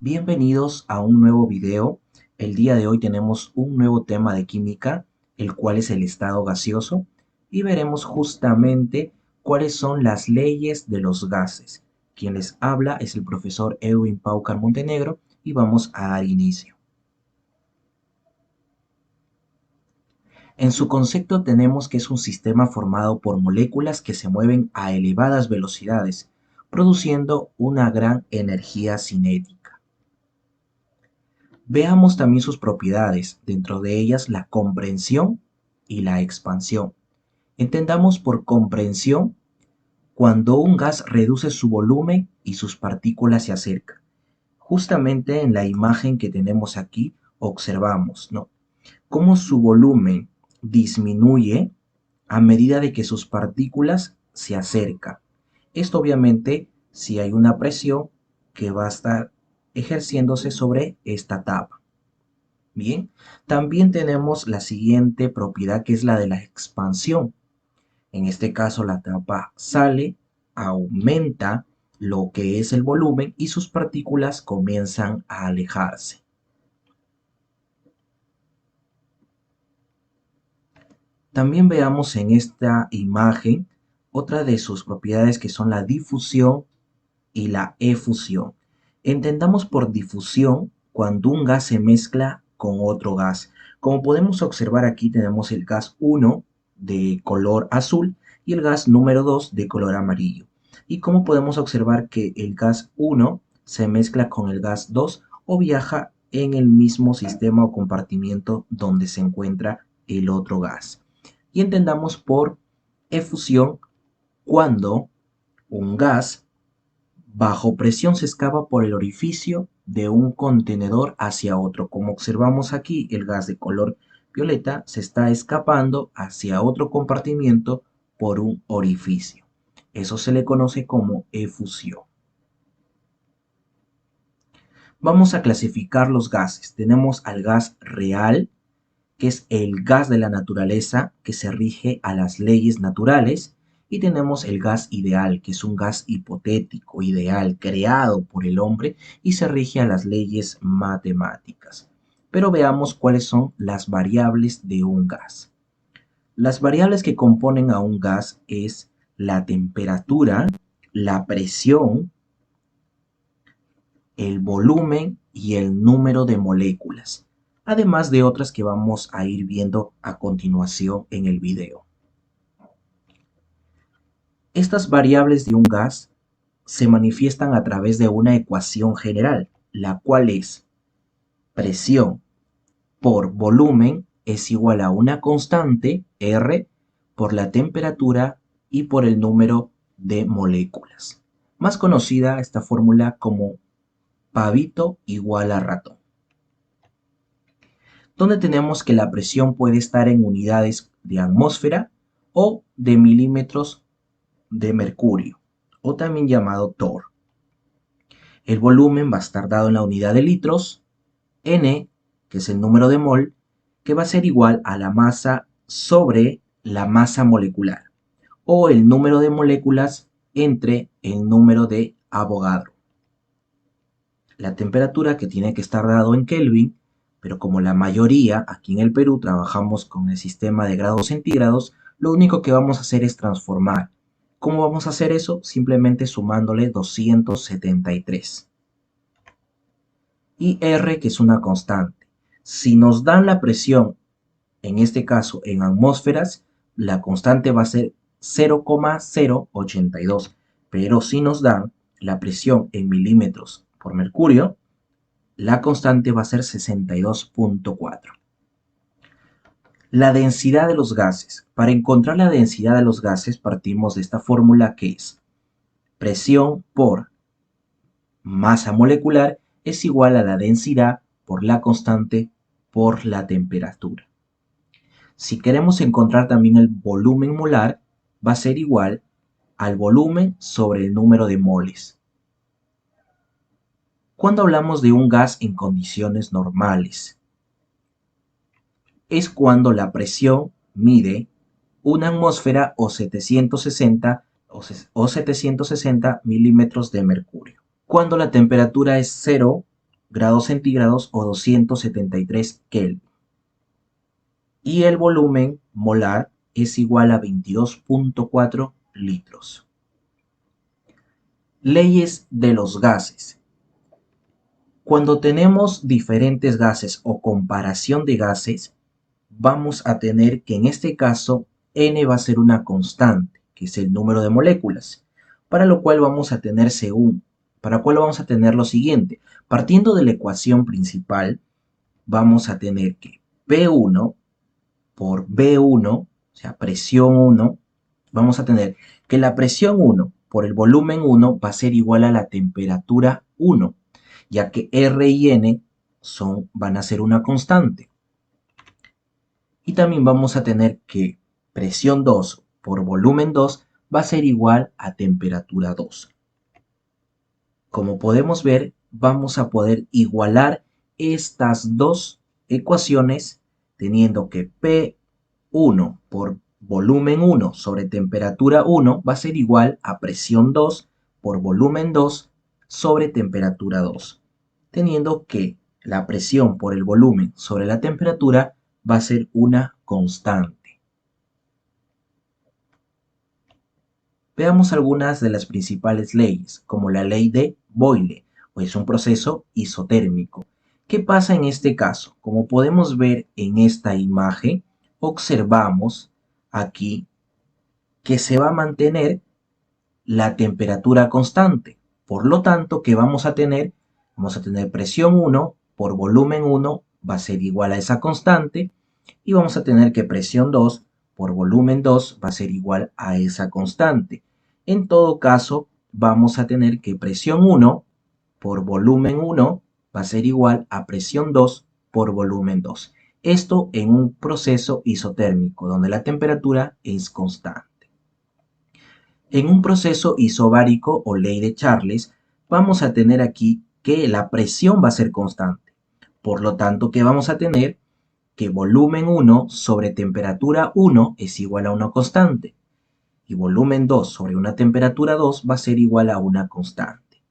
Bienvenidos a un nuevo video. El día de hoy tenemos un nuevo tema de química, el cual es el estado gaseoso, y veremos justamente cuáles son las leyes de los gases. Quien les habla es el profesor Edwin Paucar Montenegro y vamos a dar inicio. En su concepto tenemos que es un sistema formado por moléculas que se mueven a elevadas velocidades, produciendo una gran energía cinética. Veamos también sus propiedades, dentro de ellas la comprensión y la expansión. Entendamos por comprensión cuando un gas reduce su volumen y sus partículas se acercan. Justamente en la imagen que tenemos aquí observamos, ¿no?, cómo su volumen disminuye a medida de que sus partículas se acercan. Esto obviamente si hay una presión que va a estar ejerciéndose sobre esta tapa. Bien, también tenemos la siguiente propiedad que es la de la expansión. En este caso la tapa sale, aumenta lo que es el volumen y sus partículas comienzan a alejarse. También veamos en esta imagen otra de sus propiedades que son la difusión y la efusión. Entendamos por difusión cuando un gas se mezcla con otro gas. Como podemos observar aquí tenemos el gas 1 de color azul y el gas número 2 de color amarillo. Y como podemos observar que el gas 1 se mezcla con el gas 2 o viaja en el mismo sistema o compartimiento donde se encuentra el otro gas. Y entendamos por efusión cuando un gas bajo presión se escapa por el orificio de un contenedor hacia otro. Como observamos aquí, el gas de color violeta se está escapando hacia otro compartimiento por un orificio. Eso se le conoce como efusión. Vamos a clasificar los gases. Tenemos al gas real, que es el gas de la naturaleza que se rige a las leyes naturales, y tenemos el gas ideal, que es un gas hipotético, ideal, creado por el hombre y se rige a las leyes matemáticas. Pero veamos cuáles son las variables de un gas. Las variables que componen a un gas es la temperatura, la presión, el volumen y el número de moléculas, además de otras que vamos a ir viendo a continuación en el video. Estas variables de un gas se manifiestan a través de una ecuación general, la cual es presión por volumen es igual a una constante, R, por la temperatura y por el número de moléculas. Más conocida esta fórmula como pavito igual a ratón, donde tenemos que la presión puede estar en unidades de atmósfera o de milímetros de mercurio, o también llamado torr. El volumen va a estar dado en la unidad de litros, N, que es el número de mol, que va a ser igual a la masa sobre la masa molecular, o el número de moléculas entre el número de Avogadro. La temperatura, que tiene que estar dado en Kelvin, pero como la mayoría aquí en el Perú trabajamos con el sistema de grados centígrados, lo único que vamos a hacer es transformar. ¿Cómo vamos a hacer eso? Simplemente sumándole 273. Y R, que es una constante. Si nos dan la presión, en este caso en atmósferas, la constante va a ser 0,082. Pero si nos dan la presión en milímetros por mercurio, la constante va a ser 62,4. La densidad de los gases. Para encontrar la densidad de los gases partimos de esta fórmula que es presión por masa molecular es igual a la densidad por la constante por la temperatura. Si queremos encontrar también el volumen molar, va a ser igual al volumen sobre el número de moles. Cuando hablamos de un gas en condiciones normales, es cuando la presión mide una atmósfera o 760 milímetros de mercurio. Cuando la temperatura es 0 grados centígrados o 273 Kelvin. Y el volumen molar es igual a 22.4 litros. Leyes de los gases. Cuando tenemos diferentes gases o comparación de gases, vamos a tener que en este caso n va a ser una constante, que es el número de moléculas, para lo cual vamos a tener lo siguiente. Partiendo de la ecuación principal, vamos a tener que P1 por B1, o sea, presión 1, vamos a tener que la presión 1 por el volumen 1 va a ser igual a la temperatura 1, ya que R y N van a ser una constante. Y también vamos a tener que presión 2 por volumen 2 va a ser igual a temperatura 2. Como podemos ver, vamos a poder igualar estas dos ecuaciones teniendo que P1 por volumen 1 sobre temperatura 1 va a ser igual a presión 2 por volumen 2 sobre temperatura 2, teniendo que la presión por el volumen sobre la temperatura va a ser una constante. Veamos algunas de las principales leyes, como la ley de Boyle, o es un proceso isotérmico. ¿Qué pasa en este caso? Como podemos ver en esta imagen, observamos aquí que se va a mantener la temperatura constante. Por lo tanto, ¿qué vamos a tener? Vamos a tener presión 1 por volumen 1 va a ser igual a esa constante y vamos a tener que presión 2 por volumen 2 va a ser igual a esa constante. En todo caso, vamos a tener que presión 1 por volumen 1 va a ser igual a presión 2 por volumen 2. Esto en un proceso isotérmico, donde la temperatura es constante. En un proceso isobárico o ley de Charles, vamos a tener aquí que la presión va a ser constante. Por lo tanto, ¿qué vamos a tener? Que volumen 1 sobre temperatura 1 es igual a una constante. Y volumen 2 sobre una temperatura 2 va a ser igual a una constante.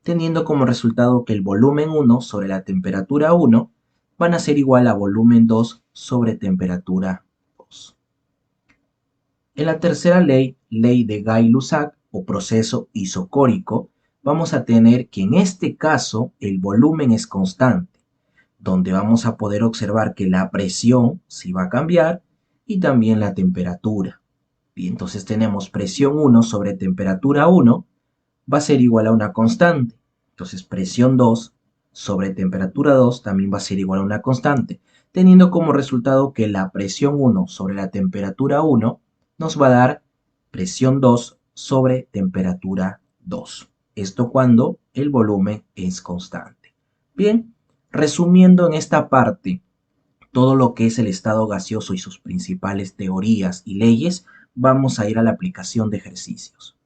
Teniendo como resultado que el volumen 1 sobre la temperatura 1 van a ser igual a volumen 2 sobre temperatura 2. En la tercera ley, ley de Gay-Lussac o proceso isocórico, vamos a tener que en este caso el volumen es constante, donde vamos a poder observar que la presión sí va a cambiar y también la temperatura. Y entonces tenemos presión 1 sobre temperatura 1 va a ser igual a una constante. Entonces presión 2 sobre temperatura 2 también va a ser igual a una constante, teniendo como resultado que la presión 1 sobre la temperatura 1 nos va a dar presión 2 sobre temperatura 2. Esto cuando el volumen es constante. Bien, resumiendo en esta parte todo lo que es el estado gaseoso y sus principales teorías y leyes, vamos a ir a la aplicación de ejercicios.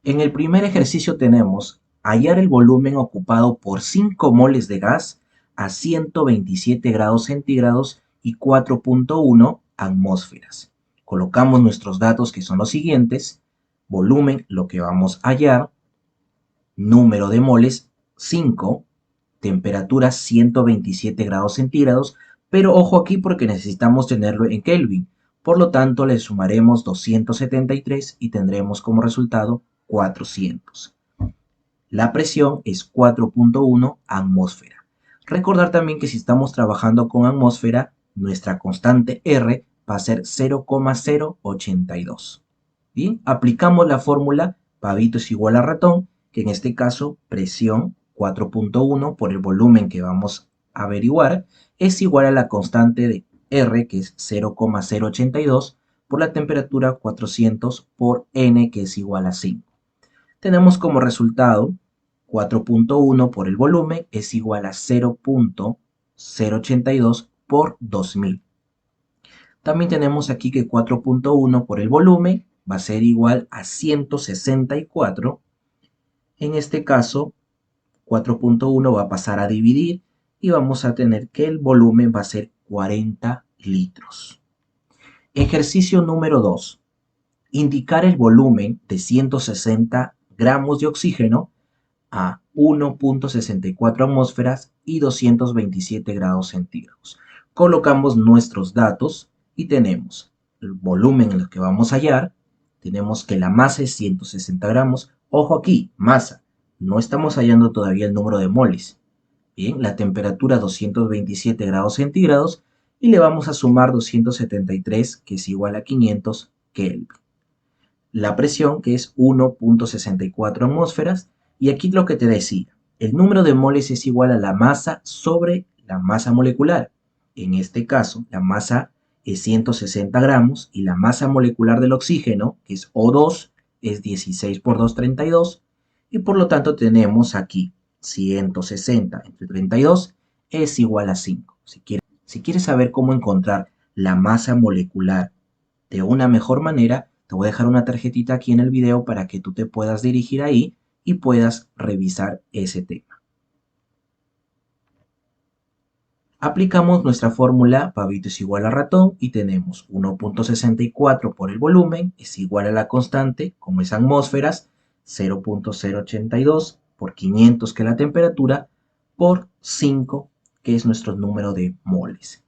En el primer ejercicio tenemos hallar el volumen ocupado por 5 moles de gas a 127 grados centígrados y 4.1 atmósferas. Colocamos nuestros datos que son los siguientes: volumen, lo que vamos a hallar, número de moles 5, temperatura 127 grados centígrados, pero ojo aquí porque necesitamos tenerlo en Kelvin. Por lo tanto, le sumaremos 273 y tendremos como resultado 400. La presión es 4.1 atmósfera. Recordar también que si estamos trabajando con atmósfera, nuestra constante R va a ser 0,082. Bien, aplicamos la fórmula pavito es igual a ratón, que en este caso presión 4.1 por el volumen que vamos a averiguar es igual a la constante de R, que es 0,082, por la temperatura 400 por N, que es igual a 5. Tenemos como resultado 4.1 por el volumen es igual a 0.082 por 2000. También tenemos aquí que 4.1 por el volumen va a ser igual a 164. En este caso, 4.1 va a pasar a dividir y vamos a tener que el volumen va a ser 40 litros. Ejercicio número 2. Indicar el volumen de 160 gramos de oxígeno a 1.64 atmósferas y 227 grados centígrados. Colocamos nuestros datos y tenemos el volumen en el que vamos a hallar, tenemos que la masa es 160 gramos. Ojo aquí, masa, no estamos hallando todavía el número de moles. Bien, la temperatura 227 grados centígrados y le vamos a sumar 273, que es igual a 500 Kelvin. La presión, que es 1.64 atmósferas, y aquí lo que te decía, el número de moles es igual a la masa sobre la masa molecular. En este caso, la masa es 160 gramos y la masa molecular del oxígeno, que es O2, es 16 por 2, 32, y por lo tanto tenemos aquí 160 entre 32 es igual a 5. Si quieres saber cómo encontrar la masa molecular de una mejor manera, te voy a dejar una tarjetita aquí en el video para que tú te puedas dirigir ahí y puedas revisar ese tema. Aplicamos nuestra fórmula pavito es igual a ratón y tenemos 1.64 por el volumen es igual a la constante, como es atmósferas, 0.082 por 500 que es la temperatura, por 5 que es nuestro número de moles.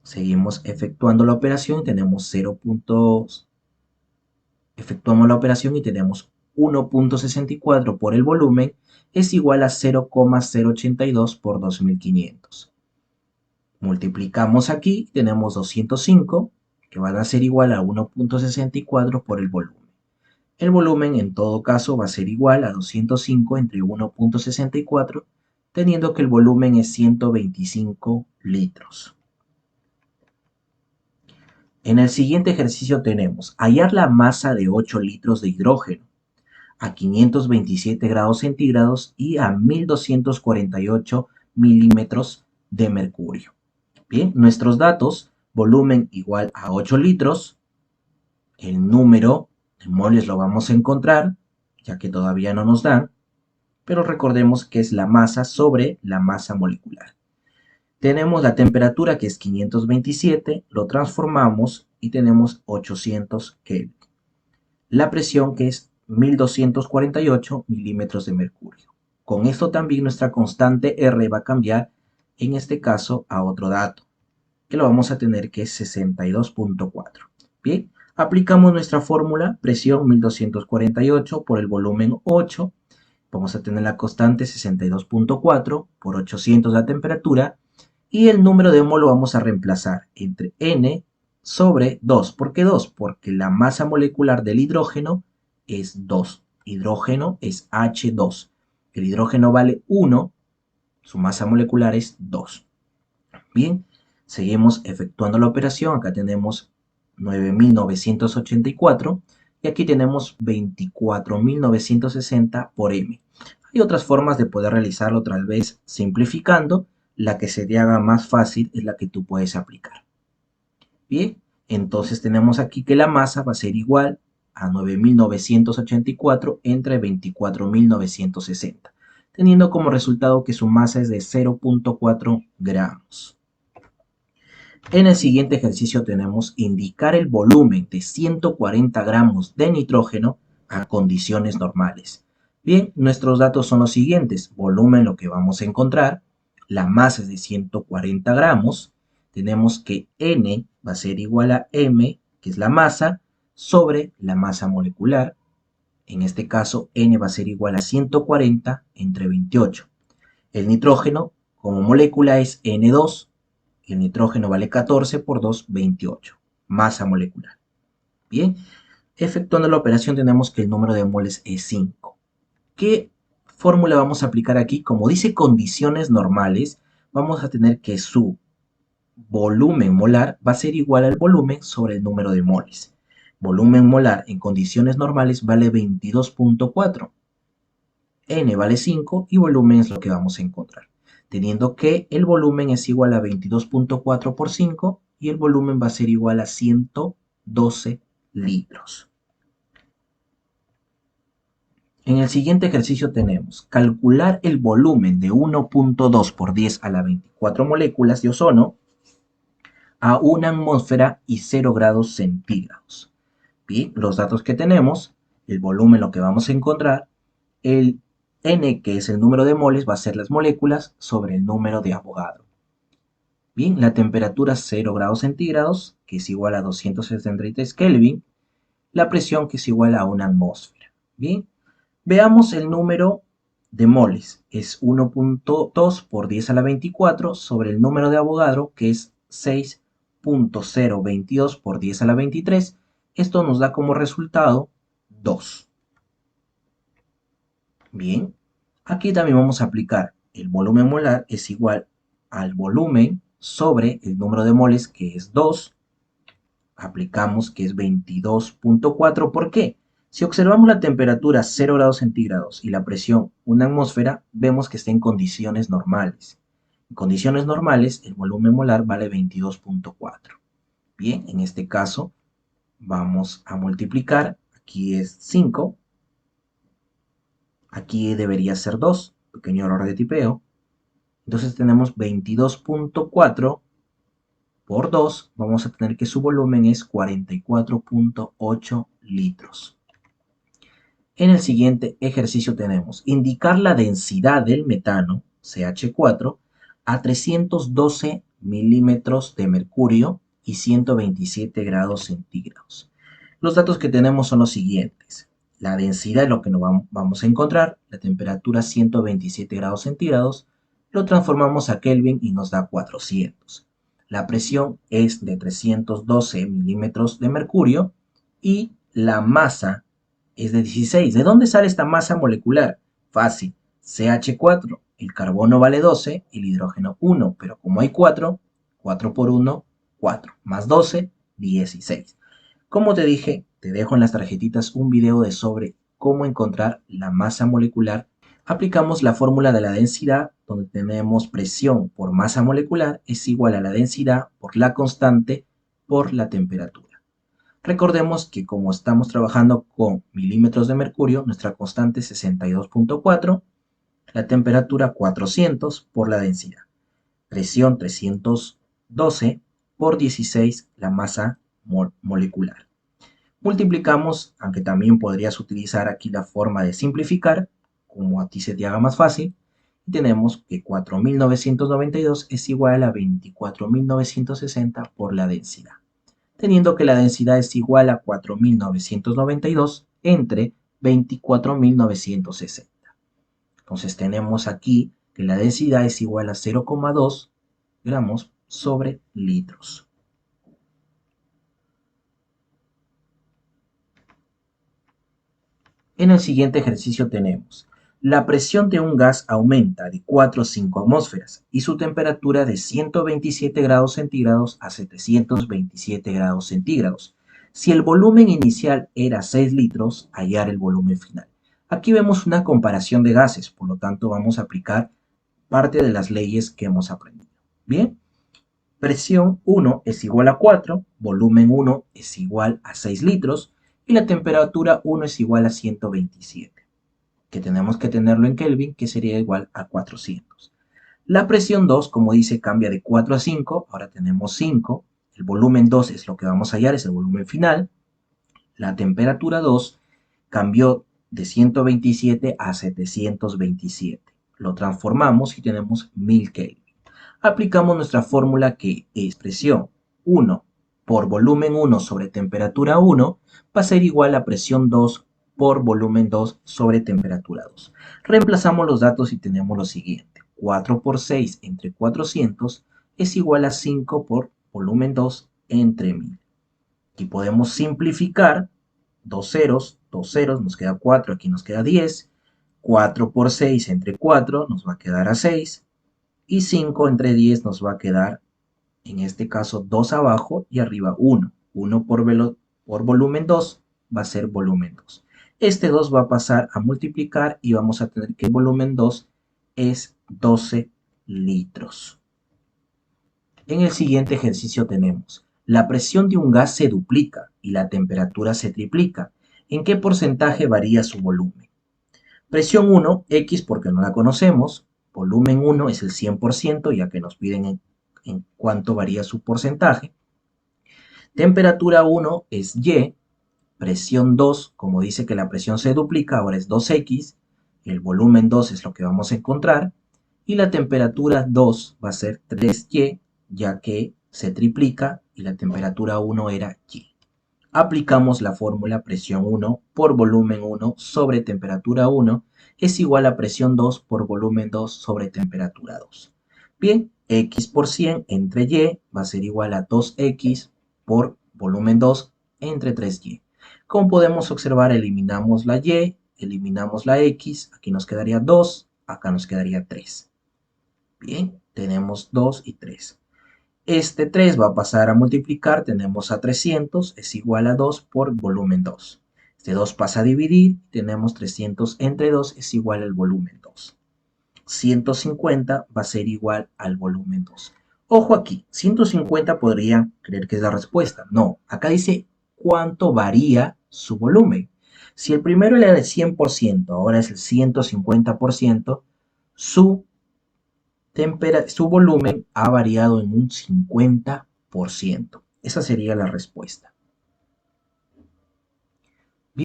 Seguimos efectuando la operación, tenemos 0. Efectuamos la operación y tenemos 1.64 por el volumen es igual a 0,082 por 2500. Multiplicamos aquí, tenemos 205, que van a ser igual a 1.64 por el volumen. El volumen en todo caso va a ser igual a 205 entre 1.64, teniendo que el volumen es 125 litros. En el siguiente ejercicio tenemos hallar la masa de 8 litros de hidrógeno a 527 grados centígrados y a 1248 milímetros de mercurio. Bien, nuestros datos, volumen igual a 8 litros, el número de moles lo vamos a encontrar, ya que todavía no nos dan, pero recordemos que es la masa sobre la masa molecular. Tenemos la temperatura que es 527, lo transformamos y tenemos 800 Kelvin. La presión que es 1248 milímetros de mercurio. Con esto también nuestra constante R va a cambiar, en este caso, a otro dato, que lo vamos a tener que es 62.4. Bien, aplicamos nuestra fórmula, presión 1248 por el volumen 8, vamos a tener la constante 62.4 por 800 la temperatura, y el número de mol lo vamos a reemplazar entre N sobre 2. ¿Por qué 2? Porque la masa molecular del hidrógeno es 2. Hidrógeno es H2. El hidrógeno vale 1, su masa molecular es 2. Bien, seguimos efectuando la operación. Acá tenemos 9.984 y aquí tenemos 24.960 por M. Hay otras formas de poder realizarlo, tal vez simplificando. La que se te haga más fácil es la que tú puedes aplicar. Bien, entonces tenemos aquí que la masa va a ser igual a 9.984 entre 24.960, teniendo como resultado que su masa es de 0.4 gramos. En el siguiente ejercicio tenemos indicar el volumen de 140 gramos de nitrógeno a condiciones normales. Bien, nuestros datos son los siguientes. Volumen, lo que vamos a encontrar. La masa es de 140 gramos. Tenemos que N va a ser igual a M, que es la masa, sobre la masa molecular. En este caso, N va a ser igual a 140 entre 28. El nitrógeno como molécula es N2. El nitrógeno vale 14 por 2, 28. Masa molecular. Bien, efectuando la operación tenemos que el número de moles es 5. ¿Qué fórmula vamos a aplicar aquí? Como dice condiciones normales, vamos a tener que su volumen molar va a ser igual al volumen sobre el número de moles. Volumen molar en condiciones normales vale 22.4. N vale 5 y volumen es lo que vamos a encontrar, teniendo que el volumen es igual a 22.4 por 5 y el volumen va a ser igual a 112 litros. En el siguiente ejercicio tenemos calcular el volumen de 1.2 por 10 a la 24 moléculas de ozono a una atmósfera y 0 grados centígrados. Bien, los datos que tenemos, el volumen lo que vamos a encontrar, el N, que es el número de moles, va a ser las moléculas sobre el número de Avogadro. Bien, la temperatura 0 grados centígrados, que es igual a 273 Kelvin, la presión, que es igual a una atmósfera. Bien, veamos el número de moles. Es 1.2 por 10 a la 24 sobre el número de Avogadro, que es 6.022 por 10 a la 23. Esto nos da como resultado 2. Bien, aquí también vamos a aplicar el volumen molar es igual al volumen sobre el número de moles, que es 2. Aplicamos que es 22.4. ¿Por qué? Si observamos la temperatura 0 grados centígrados y la presión 1 atmósfera, vemos que está en condiciones normales. En condiciones normales, el volumen molar vale 22.4. Bien, en este caso vamos a multiplicar. Aquí es 5. Aquí debería ser 2. Pequeño error de tipeo. Entonces tenemos 22.4 por 2, vamos a tener que su volumen es 44.8 litros. En el siguiente ejercicio tenemos indicar la densidad del metano, CH4, a 312 milímetros de mercurio y 127 grados centígrados. Los datos que tenemos son los siguientes. La densidad es lo que nos vamos a encontrar, la temperatura 127 grados centígrados, lo transformamos a Kelvin y nos da 400. La presión es de 312 milímetros de mercurio y la masa es de 16. ¿De dónde sale esta masa molecular? Fácil, CH4, el carbono vale 12, el hidrógeno 1, pero como hay 4, 4 por 1, 4, más 12, 16. Como te dije, te dejo en las tarjetitas un video sobre cómo encontrar la masa molecular. Aplicamos la fórmula de la densidad, donde tenemos presión por masa molecular es igual a la densidad por la constante por la temperatura. Recordemos que como estamos trabajando con milímetros de mercurio, nuestra constante es 62.4, la temperatura 400 por la densidad, presión 312 por 16 la masa molecular. Multiplicamos, aunque también podrías utilizar aquí la forma de simplificar, como a ti se te haga más fácil, y tenemos que 4.992 es igual a 24.960 por la densidad, teniendo que la densidad es igual a 4.992 entre 24.960. Entonces tenemos aquí que la densidad es igual a 0,2 gramos sobre litros. En el siguiente ejercicio tenemos, la presión de un gas aumenta de 4 a 5 atmósferas y su temperatura de 127 grados centígrados a 727 grados centígrados. Si el volumen inicial era 6 litros, hallar el volumen final. Aquí vemos una comparación de gases, por lo tanto vamos a aplicar parte de las leyes que hemos aprendido. Bien, presión 1 es igual a 4, volumen 1 es igual a 6 litros y la temperatura 1 es igual a 127, que tenemos que tenerlo en Kelvin, que sería igual a 400. La presión 2, como dice, cambia de 4 a 5, ahora tenemos 5, el volumen 2 es lo que vamos a hallar, es el volumen final, la temperatura 2 cambió de 127 a 727, lo transformamos y tenemos 1000 Kelvin. Aplicamos nuestra fórmula que es presión 1 por volumen 1 sobre temperatura 1 va a ser igual a presión 2 por volumen 2 sobre temperatura 2. Reemplazamos los datos y tenemos lo siguiente. 4 por 6 entre 400 es igual a 5 por volumen 2 entre 1000. Aquí podemos simplificar 2 ceros, nos queda 4, aquí nos queda 10. 4 por 6 entre 4 nos va a quedar a 6. Y 5 entre 10 nos va a quedar, en este caso, 2 abajo y arriba 1. 1 por volumen 2 va a ser volumen 2. Este 2 va a pasar a multiplicar y vamos a tener que el volumen 2 es 12 litros. En el siguiente ejercicio tenemos, la presión de un gas se duplica y la temperatura se triplica. ¿En qué porcentaje varía su volumen? Presión 1, X porque no la conocemos. Volumen 1 es el 100%, ya que nos piden en cuánto varía su porcentaje. Temperatura 1 es Y, presión 2, como dice que la presión se duplica, ahora es 2x, el volumen 2 es lo que vamos a encontrar, y la temperatura 2 va a ser 3y, ya que se triplica y la temperatura 1 era y. Aplicamos la fórmula presión 1 por volumen 1 sobre temperatura 1 es igual a presión 2 por volumen 2 sobre temperatura 2. Bien, x por 100 entre y va a ser igual a 2x por volumen 2 entre 3y. Como podemos observar, eliminamos la y, eliminamos la x, aquí nos quedaría 2, acá nos quedaría 3. Bien, tenemos 2 y 3. Este 3 va a pasar a multiplicar, tenemos a 300, es igual a 2 por volumen 2. Este 2 pasa a dividir, tenemos 300 entre 2 es igual al volumen 2. 150 va a ser igual al volumen 2. Ojo aquí, 150 podrían creer que es la respuesta. No, acá dice cuánto varía su volumen. Si el primero era de 100%, ahora es el 150%, su volumen ha variado en un 50%. Esa sería la respuesta.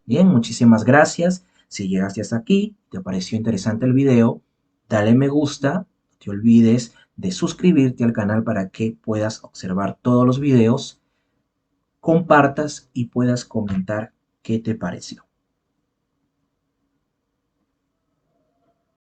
Bien, muchísimas gracias. Si llegaste hasta aquí, te pareció interesante el video, dale me gusta, no te olvides de suscribirte al canal para que puedas observar todos los videos, compartas y puedas comentar qué te pareció.